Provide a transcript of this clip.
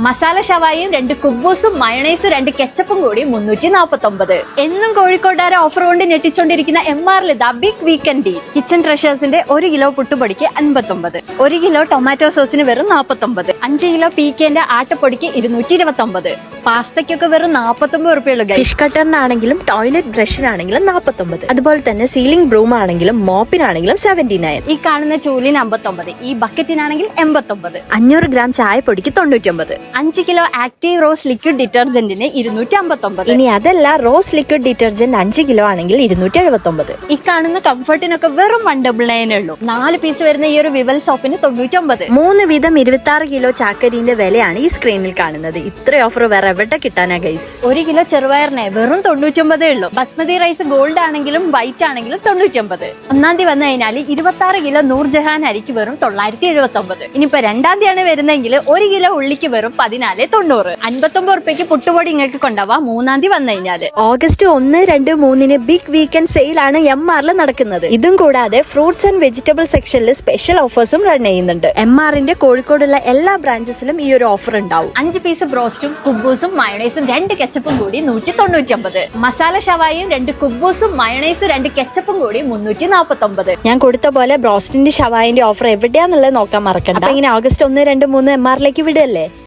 മസാല ഷവായും 2 കുബൂസും മയണൈസും 2 കെച്ചപ്പും കൂടി 349. എന്നും കോഴിക്കോട്ടുകാരെ ഓഫർ കൊണ്ട് ഞെട്ടിച്ചോണ്ടിരിക്കുന്ന MRൽ ഇതാ ബിഗ് വീക്കെൻഡ് ഡീൽ. കിച്ചൺ ട്രഷേഴ്സിന്റെ 1 കിലോ പുട്ടുപൊടിക്ക് 59, 1 കിലോ ടൊമാറ്റോ സോസിന് വെറും 49, 5 കിലോ പീക്കേന്റെ ആട്ടപ്പൊടിക്ക് 229, പാസ്തയ്ക്കൊക്കെ വെറും 49 റുപ്യുള്ളൂ. ഫിഷ് കട്ടറിനാണെങ്കിലും ടോയ്ലറ്റ് ബ്രഷിനാണെങ്കിലും 49, അതുപോലെ തന്നെ സീലിംഗ് ബ്രൂം ആണെങ്കിലും മോപ്പിനാണെങ്കിലും 79. ഈ കാണുന്ന ചൂലിന് 59, ഈ ബക്കറ്റിനാണെങ്കിൽ 89, 500 ഗ്രാം ചായപ്പൊടിക്ക് 99, 5 കിലോ ആക്റ്റീവ് റോസ് ലിക്വിഡ് ഡിറ്റർജന്റിന് 259. ഇനി അതല്ല, റോസ് ലിക്വിഡ് ഡിറ്റർജന്റ് 5 കിലോ ആണെങ്കിൽ 279. ഈ കാണുന്ന കംഫർട്ടിനൊക്കെ വെറും 199 ഉള്ളൂ. 4 പീസ് വരുന്ന ഈ ഒരു വിവൽ സോപ്പിന് 99. 3 വീതം 26 കിലോ ചാക്കരിന്റെ വിലയാണ് ഈ സ്ക്രീനിൽ കാണുന്നത്. ഇത്ര ഓഫർ വേറെ എവിടെ കിട്ടാനാ ഗൈസ്? 1 കിലോ ചെറുപയറിന് വെറും 99 ഉള്ളൂ. ബസ്മതി റൈസ് ഗോൾഡ് ആണെങ്കിലും വൈറ്റ് ആണെങ്കിലും 99. 1-ാം തീയതി വന്നു കഴിഞ്ഞാൽ 26 കിലോ നൂർജഹാൻ അരിക്ക് വെറും 979. ഇനിയിപ്പോ 2-ാം തീയതിയാണ് വരുന്നെങ്കിൽ 1 കിലോ ഉള്ളിക്ക് വെറും 1490. 59 റുപ്യക്ക് പുട്ടുപൊടി ഇങ്ങൾക്ക് കൊണ്ടുപോവാം 3-ാം തീയതി വന്നു കഴിഞ്ഞാല്. ഓഗസ്റ്റ് 1, 2, 3 ബിഗ് വീക്കെൻഡ് സെയിൽ ആണ് MRൽ നടക്കുന്നത്. ഇതും കൂടാതെ ഫ്രൂട്ട്സ് ആൻഡ് വെജിറ്റബിൾ സെക്ഷനിൽ സ്പെഷ്യൽ ഓഫേഴ്സും റൺ ചെയ്യുന്നുണ്ട്. MRന്റെ കോഴിക്കോടുള്ള എല്ലാ ബ്രാഞ്ചസിലും ഈ ഒരു ഓഫർ ഉണ്ടാവും. 5 പീസ് ബ്രോസ്റ്റും കുബൂസും മയണൈസും 2 കെച്ചപ്പും കൂടി 199. മസാല ഷവായും 2 കുബൂസും മയണൈസും 2 കെച്ചപ്പും കൂടി 349. ഞാൻ കൊടുത്ത പോലെ ബ്രോസ്റ്റിന്റെ ഷവായിന്റെ ഓഫർ എവിടെയാന്നുള്ളത് നോക്കാൻ മറക്കണ്ട. അപ്പൊ ഇങ്ങനെ ഓഗസ്റ്റ് 1, 2, 3 MRലേക്ക് വിടല്ലേ.